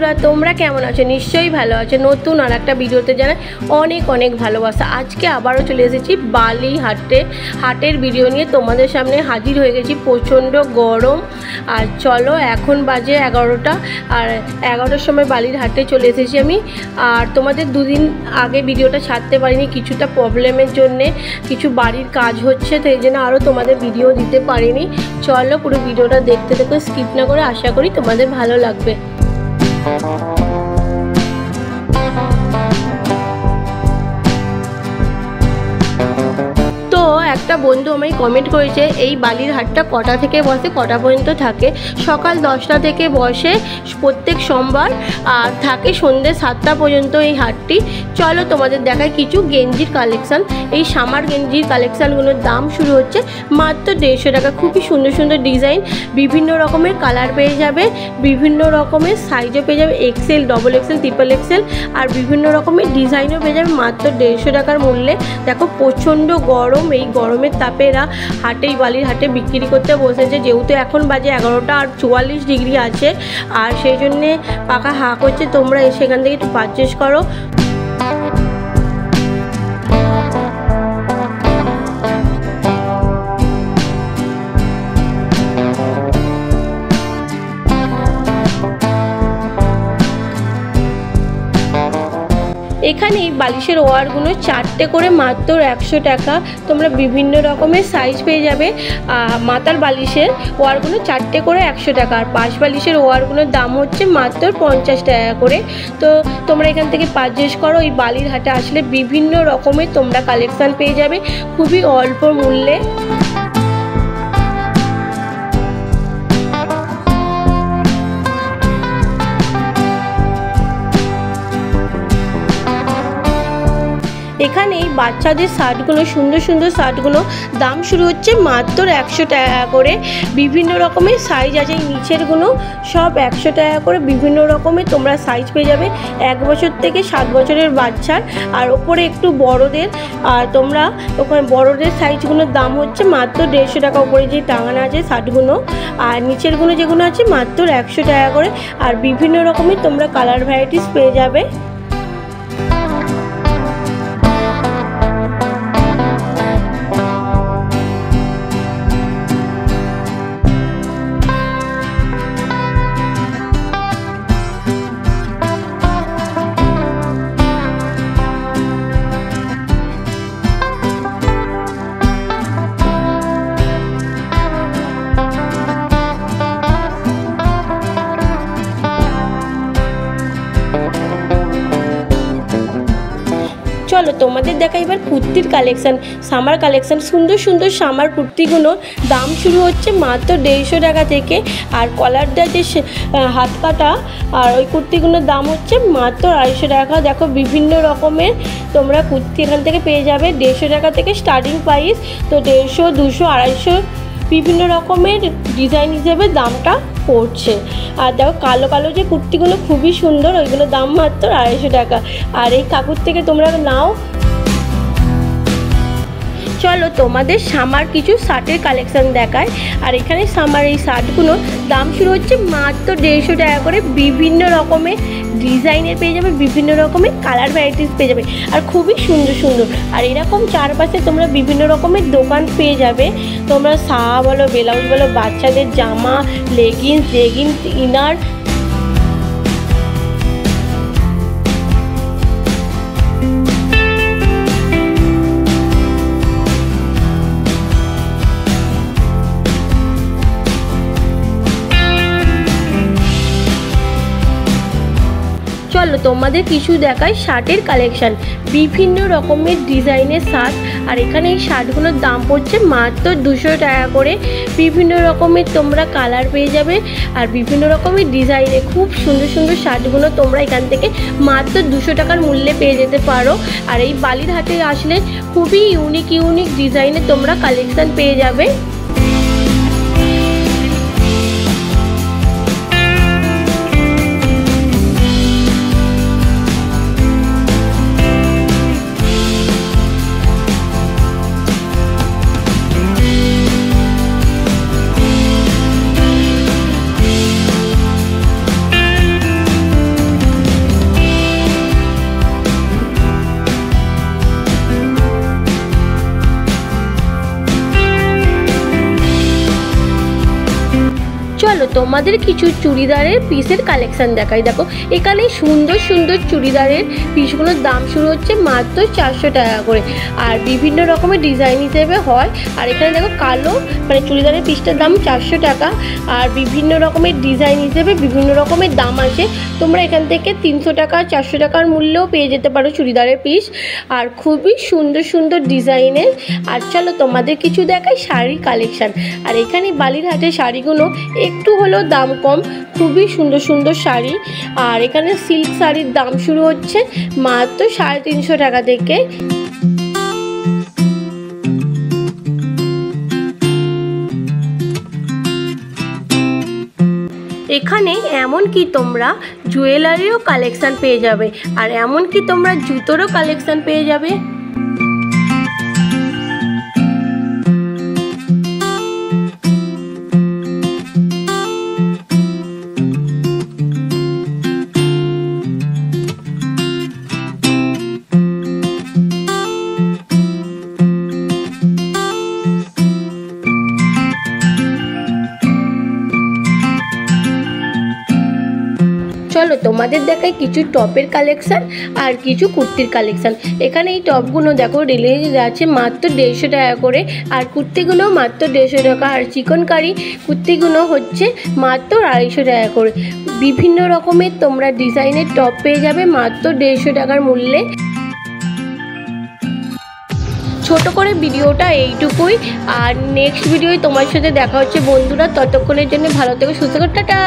বন্ধুরা তোমরা কেমন আছো? নিশ্চয়ই ভালো আছো। নতুন আর একটা ভিডিওতে জানাই অনেক অনেক ভালোবাসা। আজকে আবারও চলে এসেছি বালি হাটের ভিডিও নিয়ে তোমাদের সামনে হাজির হয়ে গেছি। প্রচণ্ড গরম আর চলো এখন বাজে 11টা আর 11টার সময় বালির হাটে চলে এসেছি আমি। আর তোমাদের দুদিন আগে ভিডিওটা ছাড়তে পারিনি, কিছুটা প্রবলেমের জন্যে, কিছু বাড়ির কাজ হচ্ছে, তো এই জন্য আরও তোমাদের ভিডিও দিতে পারিনি। চলো পুরো ভিডিওটা দেখতে দেখো, স্কিপ না করে। আশা করি তোমাদের ভালো লাগবে। একটা বন্ধু আমায় কমেন্ট করেছে এই বালির হাটটা কটা থেকে বসে, কটা পর্যন্ত থাকে। সকাল 10টা থেকে বসে প্রত্যেক সোমবার, আর থাকে সন্ধ্যে 7টা পর্যন্ত এই হাটটি। চলো তোমাদের দেখায় কিছু গেঞ্জির কালেকশান। এই সামার গেঞ্জির কালেকশানগুলোর দাম শুরু হচ্ছে মাত্র 150 টাকা। খুবই সুন্দর সুন্দর ডিজাইন, বিভিন্ন রকমের কালার পেয়ে যাবে, বিভিন্ন রকমের সাইজও পেয়ে যাবে, XL, double XL, triple XL, আর বিভিন্ন রকমের ডিজাইনও পেয়ে যাবে মাত্র 150 টাকার মূল্যে। দেখো প্রচণ্ড গরম, এই গরমের তাপে এরা হাটেই বালির হাটে বিক্রি করতে বসেছে। যেহেতু এখন বাজে 11টা আর 44 ডিগ্রি আছে, আর সেই জন্যে পাকা হাঁ করছে। তোমরা সেখান থেকে একটু পারচেস করো। এখানে বালিশের ওয়ারগুলো 4টে করে মাত্র 100 টাকা। তোমরা বিভিন্ন রকমের সাইজ পেয়ে যাবে। মাথার বালিশের ওয়ারগুলো 4টে করে 100 টাকা, আর পাশ বালিশের ওয়ারগুলোর দাম হচ্ছে মাত্র 50 টাকা করে। তো তোমরা এখান থেকে পারচেস করো। এই বালির হাটে আসলে বিভিন্ন রকমের তোমরা কালেকশান পেয়ে যাবে খুবই অল্প মূল্যে। এখানে এই বাচ্চাদের শার্টগুলো, সুন্দর সুন্দর শার্টগুলো দাম শুরু হচ্ছে মাত্র 100 টাকা করে। বিভিন্ন রকমের সাইজ আছে, এই নিচেরগুলো সব 100 টাকা করে। বিভিন্ন রকমের তোমরা সাইজ পেয়ে যাবে, 1 বছর থেকে 7 বছরের বাচ্চার, আর ওপরে একটু বড়দের। আর তোমরা ওখানে বড়দের সাইজগুলোর দাম হচ্ছে মাত্র 150 টাকা। ওপরে যে টাঙানো আছে শার্টগুলো, আর নিচেরগুলো যেগুলো আছে মাত্র 100 টাকা করে। আর বিভিন্ন রকমের তোমরা কালার ভ্যারাইটিস পেয়ে যাবে। চলো তোমাদের দেখা এবার কুর্তির কালেকশান, সামার কালেকশান। সুন্দর সুন্দর সামার কুর্তিগুলোর দাম শুরু হচ্ছে মাত্র 150 টাকা থেকে। আর কলারটা যে হাত কাটা, আর ওই কুর্তিগুলোর দাম হচ্ছে মাত্র 250 টাকা। দেখো বিভিন্ন রকমের তোমরা কুর্তি এখান থেকে পেয়ে যাবে 150 টাকা থেকে স্টার্টিং প্রাইস। তো 150, 200, 250 বিভিন্ন রকমের ডিজাইন হিসেবে দামটা পড়ছে। আর দেখো কালো কালো যে কুর্তিগুলো খুবই সুন্দর, ওইগুলো দাম মাত্র 250 টাকা। আর এই কাকুর থেকে তোমরা নাও। চলো তোমাদের সামার কিছু শার্টের কালেকশান দেখায়। আর এখানে সামার এই শার্টগুলোর দাম শুরু হচ্ছে মাত্র 150 টাকা করে। বিভিন্ন রকমের ডিজাইনের পেয়ে যাবে, বিভিন্ন রকমের কালার ভ্যারাইটিস পেয়ে যাবে, আর খুবই সুন্দর সুন্দর। আর এরকম চারপাশে তোমরা বিভিন্ন রকমের দোকান পেয়ে যাবে। তোমরা শাড়ি বলো, ব্লাউজ বলো, বাচ্চাদের জামা, লেগিংস, ইনার, চলো তোমাদের কিছু দেখায় শার্টের কালেকশান। বিভিন্ন রকমের ডিজাইনের শার্ট, আর এখানে এই শার্টগুলোর দাম পড়ছে মাত্র 200 টাকা করে। বিভিন্ন রকমের তোমরা কালার পেয়ে যাবে, আর বিভিন্ন রকমের ডিজাইনে খুব সুন্দর সুন্দর শার্টগুলো তোমরা এখান থেকে মাত্র 200 টাকার মূল্যে পেয়ে যেতে পারো। আর এই বালির হাটে আসলে খুবই ইউনিক ডিজাইনে তোমরা কালেকশান পেয়ে যাবে। তোমাদের কিছু চুড়িদারের পিসের কালেকশন দেখাই। দেখো এখানে সুন্দর সুন্দর চুড়িদারের পিসগুলোর দাম শুরু হচ্ছে মাত্র 400 টাকা করে, আর বিভিন্ন রকমের ডিজাইন হিসেবে হয়। আর এখানে দেখো কালো মানে চুড়িদারের পিসটার দাম 400 টাকা, আর বিভিন্ন রকমের ডিজাইন হিসেবে বিভিন্ন রকমের দাম আসে। তোমরা এখান থেকে 300 টাকা 400 টাকার মূল্যেও পেয়ে যেতে পারো চুড়িদারের পিস, আর খুবই সুন্দর সুন্দর ডিজাইনের। আর চলো তোমাদের কিছু দেখাই শাড়ির কালেকশান। আর এখানে বালিরহাটের শাড়িগুলো একটু হলেও দাম কম, খুবই সুন্দর সুন্দর শাড়ি। আর এখানে সিল্ক শাড়ির দাম শুরু হচ্ছে মাত্র 350 টাকা থেকে। এখানে এমনকি তোমরা জুয়েলারিরও কালেকশান পেয়ে যাবে, আর এমনকি তোমরা জুতোরও কালেকশান পেয়ে যাবে। চলো তোমাদের দেখাই কিছু টপের কালেকশান আর কিছু কুর্তির কালেকশান। এখানে এই টপগুলো দেখো রিলিজ আছে মাত্র 150 টাকা করে, আর কুর্তিগুলো মাত্র 150 টাকা, আর চিকনকারি কুর্তিগুলো হচ্ছে মাত্র 250 টাকা করে। বিভিন্ন রকমের তোমরা ডিজাইনের টপ পেয়ে যাবে মাত্র 150 টাকার মূল্যে। ছোট করে ভিডিওটা এইটুকুই, আর নেক্সট ভিডিওয় তোমার সাথে দেখা হচ্ছে বন্ধুরা। ততক্ষণের জন্য ভালো থেকো, সুস্থ থেকো, টাটা।